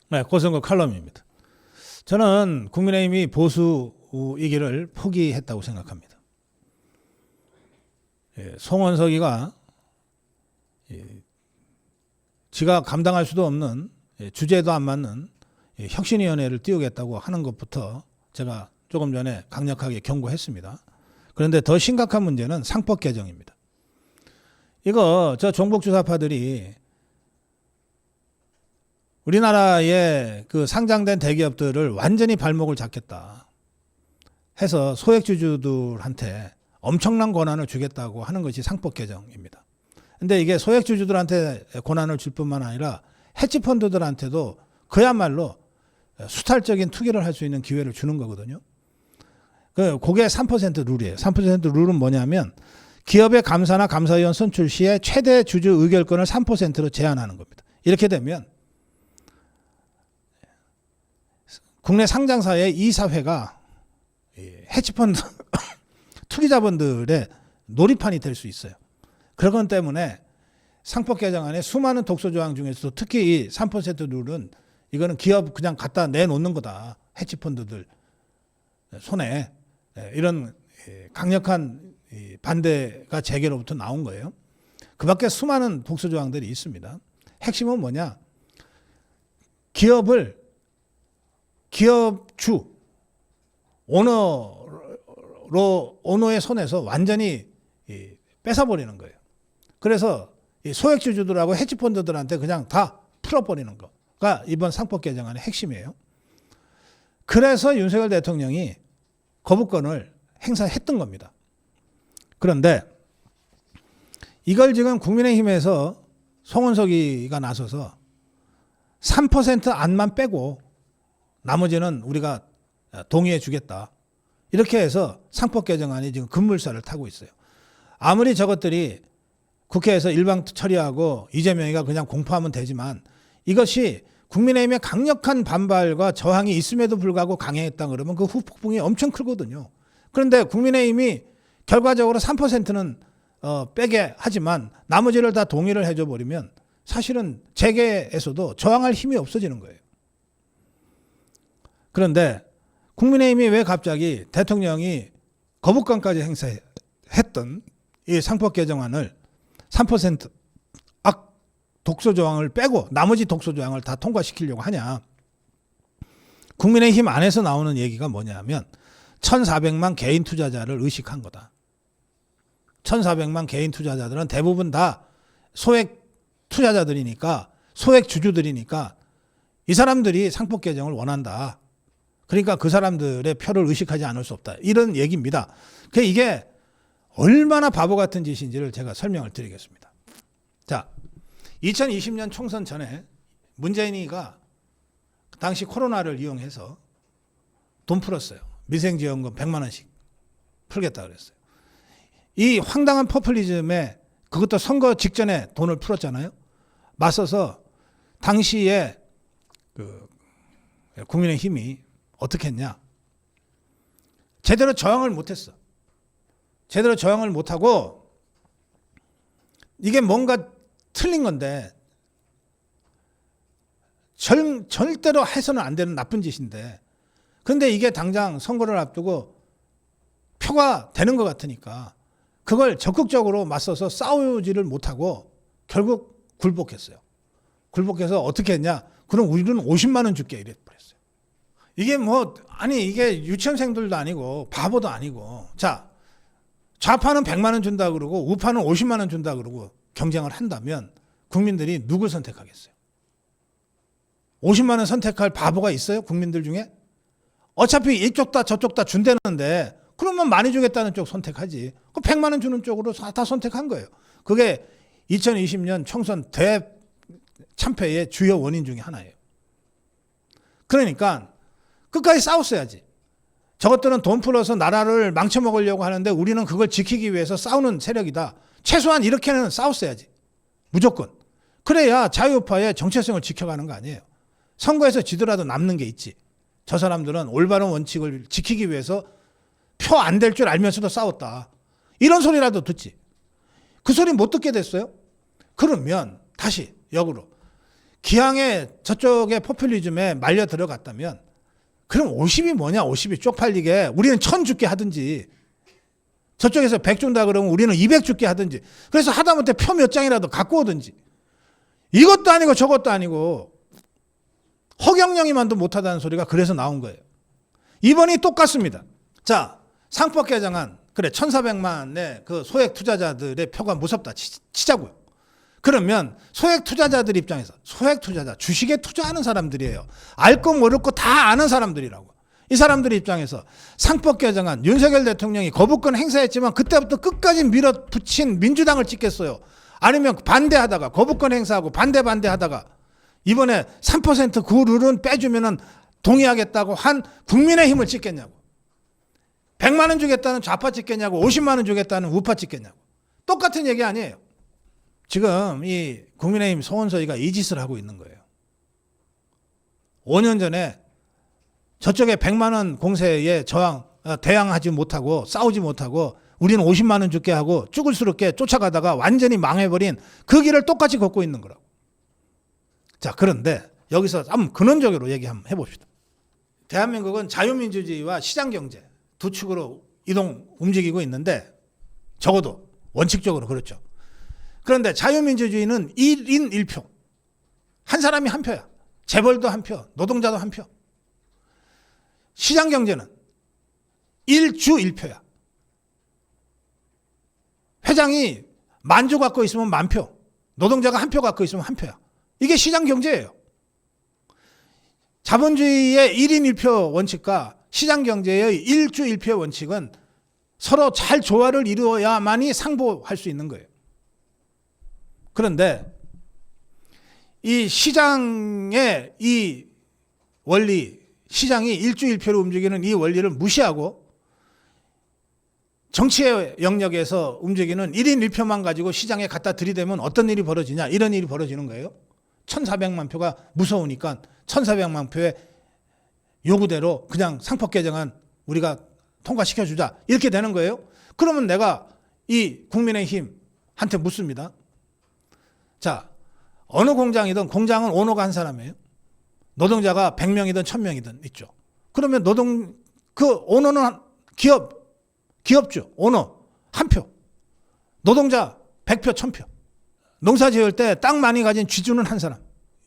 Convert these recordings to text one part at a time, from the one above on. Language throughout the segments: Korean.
네, 고선거 칼럼입니다. 저는 국민의힘이 보수이기를 포기했다고 생각합니다. 송원석이가 지가 감당할 수도 없는 주제도 안 맞는 혁신위원회를 띄우겠다고 하는 것부터 제가 조금 전에 강력하게 경고했습니다. 그런데 더 심각한 문제는 상법 개정입니다. 이거 저 종북주사파들이 우리나라의 그 상장된 대기업들을 완전히 발목을 잡겠다 해서 소액주주들한테 엄청난 권한을 주겠다고 하는 것이 상법 개정입니다. 근데 이게 소액주주들한테 권한을 줄 뿐만 아니라 해치펀드들한테도 그야말로 수탈적인 투기를 할 수 있는 기회를 주는 거거든요. 그게 3% 룰이에요. 3% 룰은 뭐냐면 기업의 감사나 감사위원 선출 시에 최대 주주 의결권을 3%로 제한하는 겁니다. 이렇게 되면 국내 상장사의 이사회가 해치펀드 투기자본들의 놀이판이 될 수 있어요. 그런 때문에 상법 개정안에 수많은 독소 조항 중에서도 특히 이 3% 룰은 이거는 기업 그냥 갖다 내놓는 거다. 해치펀드들 손에 이런 강력한 반대가 재계로부터 나온 거예요. 그 밖에 수많은 독소 조항들이 있습니다. 핵심은 뭐냐? 기업주 오너의 손에서 완전히 뺏어버리는 거예요. 그래서 소액주주들하고 해치펀드들한테 그냥 다 풀어버리는 거가 이번 상법 개정안의 핵심이에요. 그래서 윤석열 대통령이 거부권을 행사했던 겁니다. 그런데 이걸 지금 국민의힘에서 송원석이가 나서서 3% 안만 빼고 나머지는 우리가 동의해 주겠다. 이렇게 해서 상법 개정안이 지금 급물살을 타고 있어요. 아무리 저것들이 국회에서 일방 처리하고 이재명이가 그냥 공포하면 되지만 이것이 국민의힘의 강력한 반발과 저항이 있음에도 불구하고 강행했다 그러면 그 후폭풍이 엄청 크거든요. 그런데 국민의힘이 결과적으로 3%는 빼게 하지만 나머지를 다 동의를 해줘 버리면 사실은 재계에서도 저항할 힘이 없어지는 거예요. 그런데 국민의힘이 왜 갑자기 대통령이 거부권까지 행사했던 이 상법 개정안을 3% 독소 조항을 빼고 나머지 독소 조항을 다 통과시키려고 하냐. 국민의힘 안에서 나오는 얘기가 뭐냐면 1,400만 개인 투자자를 의식한 거다. 1,400만 개인 투자자들은 대부분 다 소액 투자자들이니까 소액 주주들이니까 이 사람들이 상법 개정을 원한다. 그러니까 그 사람들의 표를 의식하지 않을 수 없다. 이런 얘기입니다. 이게 얼마나 바보 같은 짓인지를 제가 설명을 드리겠습니다. 자, 2020년 총선 전에 문재인이가 당시 코로나를 이용해서 돈 풀었어요. 민생지원금 100만 원씩 풀겠다 그랬어요. 이 황당한 포퓰리즘에 그것도 선거 직전에 돈을 풀었잖아요. 맞서서 당시에 국민의힘이 어떻게 했냐. 제대로 저항을 못했어. 제대로 저항을 못하고 이게 뭔가 틀린 건데 절대로 해서는 안 되는 나쁜 짓인데 근데 이게 당장 선거를 앞두고 표가 되는 것 같으니까 그걸 적극적으로 맞서서 싸우지를 못하고 결국 굴복했어요. 굴복해서 어떻게 했냐. 그럼 우리는 50만 원 줄게 이랬어요. 이게 이게 유치원생들도 아니고 바보도 아니고 자 좌파는 100만 원 준다 그러고 우파는 50만 원 준다 그러고 경쟁을 한다면 국민들이 누굴 선택하겠어요? 50만 원 선택할 바보가 있어요? 국민들 중에? 어차피 이쪽 다 저쪽 다 준다는데 그러면 많이 주겠다는 쪽 선택하지. 그 100만 원 주는 쪽으로 다 선택한 거예요. 그게 2020년 총선 대참패의 주요 원인 중에 하나예요. 그러니까 끝까지 싸웠어야지. 저것들은 돈 풀어서 나라를 망쳐먹으려고 하는데 우리는 그걸 지키기 위해서 싸우는 세력이다. 최소한 이렇게는 싸웠어야지. 무조건. 그래야 자유우파의 정체성을 지켜가는 거 아니에요. 선거에서 지더라도 남는 게 있지. 저 사람들은 올바른 원칙을 지키기 위해서 표 안 될 줄 알면서도 싸웠다. 이런 소리라도 듣지. 그 소리 못 듣게 됐어요? 그러면 다시 역으로 기왕에 저쪽에 포퓰리즘에 말려 들어갔다면 그럼 50이 뭐냐, 50이 쪽팔리게 우리는 1000 죽게 하든지, 저쪽에서 100 준다 그러면 우리는 200 죽게 하든지, 그래서 하다못해 표 몇 장이라도 갖고 오든지. 이것도 아니고 저것도 아니고 허경영이만도 못하다는 소리가 그래서 나온 거예요. 이번이 똑같습니다. 자, 상법 개정안, 그래 1400만의 그 소액 투자자들의 표가 무섭다 치자고요. 그러면 소액 투자자들 입장에서, 소액 투자자, 주식에 투자하는 사람들이에요. 알 거 모를 거 다 아는 사람들이라고. 이 사람들 입장에서 상법 개정안, 윤석열 대통령이 거부권 행사했지만 그때부터 끝까지 밀어붙인 민주당을 찍겠어요? 아니면 반대하다가 거부권 행사하고 반대하다가 이번에 3% 그 룰은 빼주면은 동의하겠다고 한 국민의힘을 찍겠냐고. 100만 원 주겠다는 좌파 찍겠냐고, 50만 원 주겠다는 우파 찍겠냐고. 똑같은 얘기 아니에요. 지금 이 국민의힘 송원서희가 이 짓을 하고 있는 거예요. 5년 전에 저쪽에 100만 원 공세에 대항하지 못하고 싸우지 못하고 우리는 50만 원 줄게 하고 쭈글스럽게 쫓아가다가 완전히 망해버린 그 길을 똑같이 걷고 있는 거라고. 자, 그런데 여기서 한번 근원적으로 얘기 한번 해봅시다. 대한민국은 자유민주주의와 시장경제 두 축으로 움직이고 있는데, 적어도 원칙적으로 그렇죠. 그런데 자유민주주의는 1인 1표. 한 사람이 한 표야. 재벌도 한 표, 노동자도 한 표. 시장경제는 1주 1표야. 회장이 10,000주 갖고 있으면 10,000표, 노동자가 한 표 갖고 있으면 한 표야. 이게 시장경제예요. 자본주의의 1인 1표 원칙과 시장경제의 1주 1표 원칙은 서로 잘 조화를 이루어야만이 상보할 수 있는 거예요. 그런데 이 시장의 이 원리, 시장이 1주 1표로 움직이는 이 원리를 무시하고 정치의 영역에서 움직이는 1인 1표만 가지고 시장에 갖다 들이대면 어떤 일이 벌어지냐, 이런 일이 벌어지는 거예요. 1400만 표가 무서우니까 1400만 표의 요구대로 그냥 상법 개정안 우리가 통과시켜주자, 이렇게 되는 거예요. 그러면 내가 이 국민의힘한테 묻습니다. 자, 어느 공장이든 공장은 오너가 한 사람이에요. 노동자가 100명이든 1000명이든 있죠. 그러면 그 오너는 기업주, 오너 한 표, 노동자 100표, 1000표. 농사 지을 때 땅 많이 가진 쥐주는 한 사람,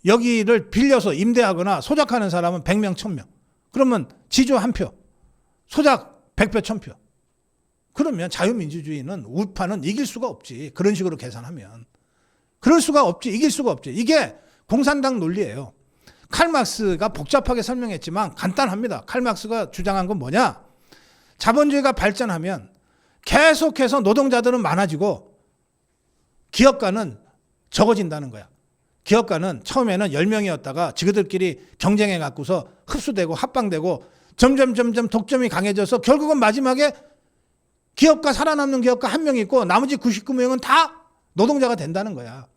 여기를 빌려서 임대하거나 소작하는 사람은 100명, 1000명. 그러면 지주 한 표, 소작 100표, 1000표. 그러면 자유민주주의는, 우파는 이길 수가 없지. 그런 식으로 계산하면. 그럴 수가 없지. 이길 수가 없지. 이게 공산당 논리예요. 칼막스가 복잡하게 설명했지만 간단합니다. 칼막스가 주장한 건 뭐냐? 자본주의가 발전하면 계속해서 노동자들은 많아지고 기업가는 적어진다는 거야. 기업가는 처음에는 10명이었다가 지그들끼리 경쟁해 갖고서 흡수되고 합방되고 점점 독점이 강해져서 결국은 마지막에 기업가, 살아남는 기업가 한 명 있고 나머지 99명은 다 노동자가 된다는 거야.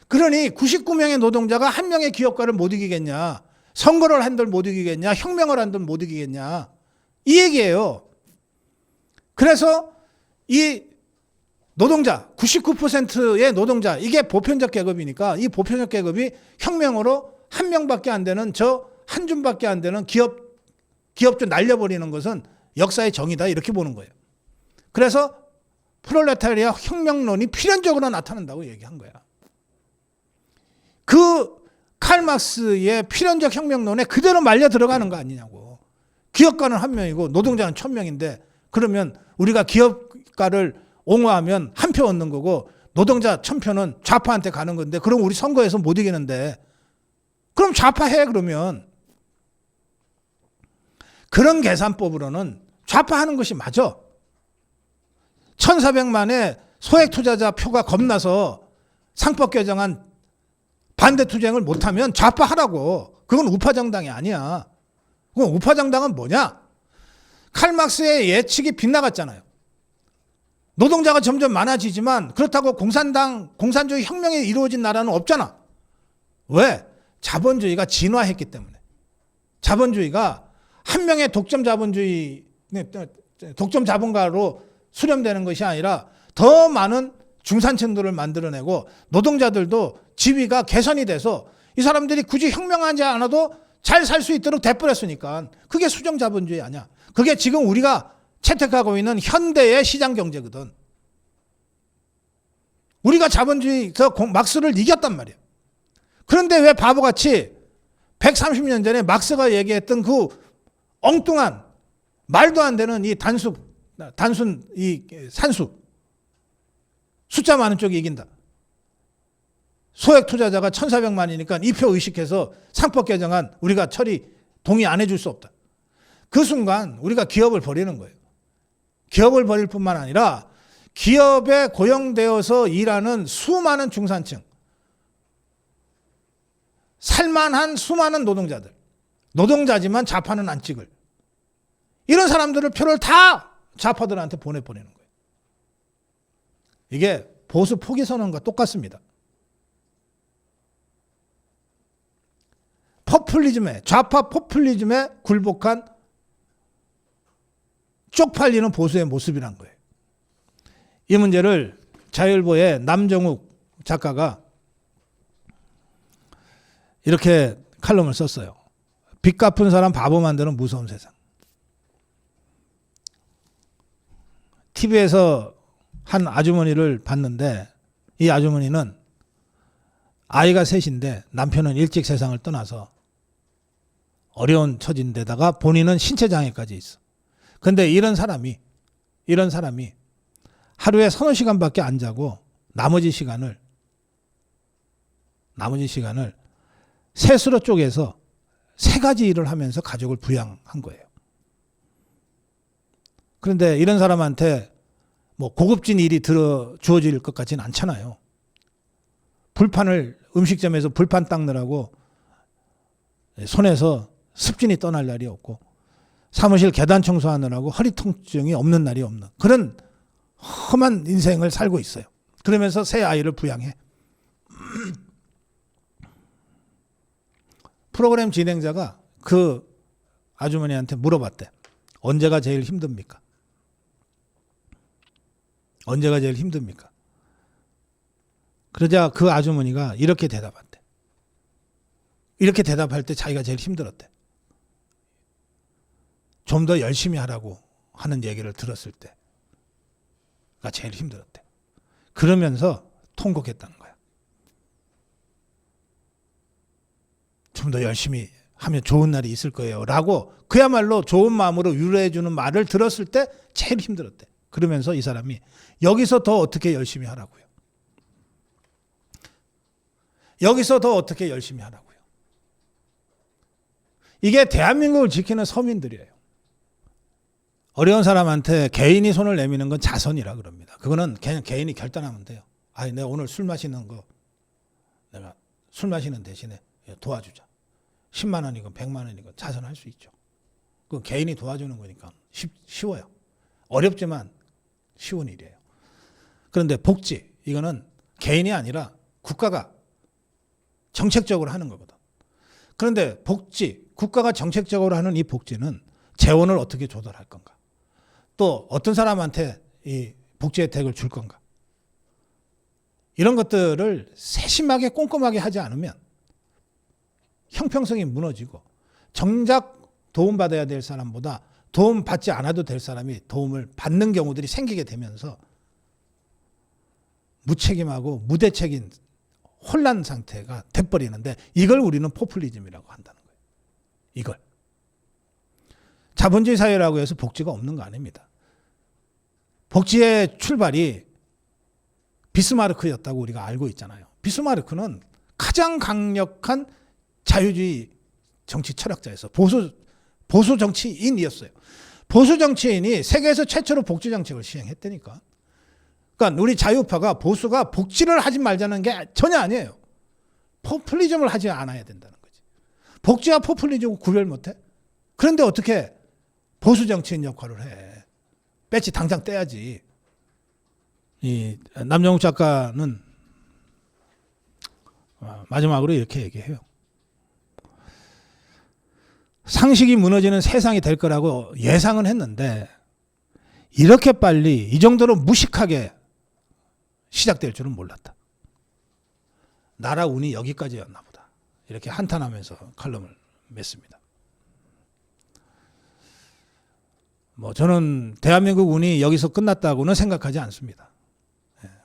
그러니 99명의 노동자가 한 명의 기업가를 못 이기겠냐, 선거를 한들 못 이기겠냐, 혁명을 한들 못 이기겠냐, 이 얘기예요. 그래서 이 노동자, 99%의 노동자, 이게 보편적 계급이니까 이 보편적 계급이 혁명으로 한 명밖에 안 되는, 저 한 줌밖에 안 되는 기업주 날려버리는 것은 역사의 정의다, 이렇게 보는 거예요. 그래서 프롤레타리아 혁명론이 필연적으로 나타난다고 얘기한 거야. 그 칼막스의 필연적 혁명론에 그대로 말려 들어가는 거 아니냐고. 기업가는 한 명이고 노동자는 1000명인데 그러면 우리가 기업가를 옹호하면 한 표 얻는 거고 노동자 1000표는 좌파한테 가는 건데, 그럼 우리 선거에서 못 이기는데 그럼 좌파해. 그러면 그런 계산법으로는 좌파하는 것이 맞아. 1400만의 소액 투자자 표가 겁나서 상법 개정안 반대 투쟁을 못하면 좌파하라고. 그건 우파 정당이 아니야. 그건 우파 정당은 뭐냐? 칼막스의 예측이 빗나갔잖아요. 노동자가 점점 많아지지만 그렇다고 공산주의 혁명이 이루어진 나라는 없잖아. 왜? 자본주의가 진화했기 때문에. 자본주의가 한 명의 독점 자본가로 수렴되는 것이 아니라 더 많은 중산층들을 만들어내고 노동자들도 지위가 개선이 돼서 이 사람들이 굳이 혁명하지 않아도 잘 살 수 있도록 돼버렸으니까 그게 수정자본주의 아니야. 그게 지금 우리가 채택하고 있는 현대의 시장경제거든. 우리가 자본주의에서 막스를 이겼단 말이야. 그런데 왜 바보같이 130년 전에 막스가 얘기했던 그 엉뚱한 말도 안 되는 이 단순 이 산수 숫자 많은 쪽이 이긴다. 소액 투자자가 1,400만이니까 2표 의식해서 상법 개정안 우리가 동의 안 해줄 수 없다. 그 순간 우리가 기업을 버리는 거예요. 기업을 버릴 뿐만 아니라 기업에 고용되어서 일하는 수많은 중산층, 살만한 수많은 노동자들, 노동자지만 좌파는 안 찍을 이런 사람들을 표를 다 좌파들한테 보내버리는 거예요. 이게 보수 포기 선언과 똑같습니다. 좌파 포퓰리즘에 굴복한 쪽팔리는 보수의 모습이란 거예요. 이 문제를 자유일보의 남정욱 작가가 이렇게 칼럼을 썼어요. 빚 갚은 사람 바보 만드는 무서운 세상. TV에서 한 아주머니를 봤는데 이 아주머니는 아이가 셋인데 남편은 일찍 세상을 떠나서 어려운 처진데다가 본인은 신체장애까지 있어. 근데 이런 사람이 하루에 서너 시간밖에 안 자고 나머지 시간을 셋으로 쪼개서 3가지 일을 하면서 가족을 부양한 거예요. 그런데 이런 사람한테 뭐 고급진 일이 주어질 것 같지는 않잖아요. 음식점에서 불판 닦느라고 손에서 습진이 떠날 날이 없고 사무실 계단 청소하느라고 허리 통증이 없는 날이 없는 그런 험한 인생을 살고 있어요. 그러면서 새 아이를 부양해. 프로그램 진행자가 그 아주머니한테 물어봤대. 언제가 제일 힘듭니까? 언제가 제일 힘듭니까? 그러자 그 아주머니가 이렇게 대답했대. 이렇게 대답할 때 자기가 제일 힘들었대. 좀 더 열심히 하라고 하는 얘기를 들었을 때가 제일 힘들었대. 그러면서 통곡했다는 거야. 좀 더 열심히 하면 좋은 날이 있을 거예요. 라고 그야말로 좋은 마음으로 위로해주는 말을 들었을 때 제일 힘들었대. 그러면서 이 사람이 여기서 더 어떻게 열심히 하라고요. 여기서 더 어떻게 열심히 하라고요. 이게 대한민국을 지키는 서민들이에요. 어려운 사람한테 개인이 손을 내미는 건 자선이라 그럽니다. 그거는 그냥 개인이 결단하면 돼요. 아니, 내가 오늘 술 마시는 거 내가 술 마시는 대신에 도와주자. 10만 원이건 100만 원이건 자선할 수 있죠. 그건 개인이 도와주는 거니까 쉬워요. 어렵지만 쉬운 일이에요. 그런데 복지, 이거는 개인이 아니라 국가가 정책적으로 하는 거거든. 그런데 국가가 정책적으로 하는 이 복지는 재원을 어떻게 조달할 건가? 또 어떤 사람한테 이 복지 혜택을 줄 건가? 이런 것들을 세심하게 꼼꼼하게 하지 않으면 형평성이 무너지고 정작 도움받아야 될 사람보다 도움받지 않아도 될 사람이 도움을 받는 경우들이 생기게 되면서 무책임하고 무대책인 혼란 상태가 돼버리는데 이걸 우리는 포퓰리즘이라고 한다는 거예요. 이걸. 자본주의 사회라고 해서 복지가 없는 거 아닙니다. 복지의 출발이 비스마르크였다고 우리가 알고 있잖아요. 비스마르크는 가장 강력한 자유주의 정치 철학자였어. 보수 정치인이었어요. 보수 정치인이 세계에서 최초로 복지 정책을 시행했다니까. 그러니까 우리 자유파가 보수가 복지를 하지 말자는 게 전혀 아니에요. 포퓰리즘을 하지 않아야 된다는 거지. 복지와 포퓰리즘 구별 못해? 그런데 어떻게 보수 정치인 역할을 해? 배지 당장 떼야지. 이 남정욱 작가는 마지막으로 이렇게 얘기해요. 상식이 무너지는 세상이 될 거라고 예상은 했는데 이렇게 빨리 이 정도로 무식하게 시작될 줄은 몰랐다. 나라 운이 여기까지였나 보다. 이렇게 한탄하면서 칼럼을 맺습니다. 뭐 저는 대한민국 운이 여기서 끝났다고는 생각하지 않습니다.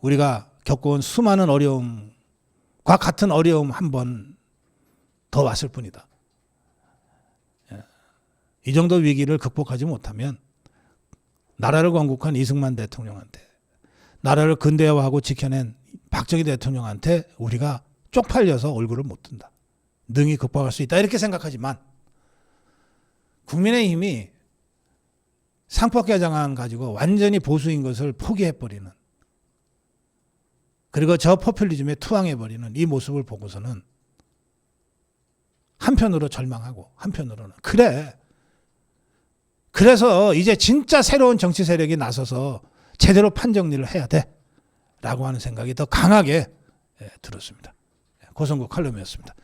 우리가 겪어온 수많은 어려움과 같은 어려움 한 번 더 왔을 뿐이다. 이 정도 위기를 극복하지 못하면 나라를 건국한 이승만 대통령한테, 나라를 근대화하고 지켜낸 박정희 대통령한테 우리가 쪽팔려서 얼굴을 못 든다. 능히 극복할 수 있다. 이렇게 생각하지만 국민의힘이 상법개정안 가지고 완전히 보수인 것을 포기해버리는, 그리고 저 포퓰리즘에 투항해버리는 이 모습을 보고서는 한편으로 절망하고 한편으로는 그래서 이제 진짜 새로운 정치 세력이 나서서 제대로 판정리를 해야 돼 라고 하는 생각이 더 강하게 들었습니다. 고성국 칼럼이었습니다.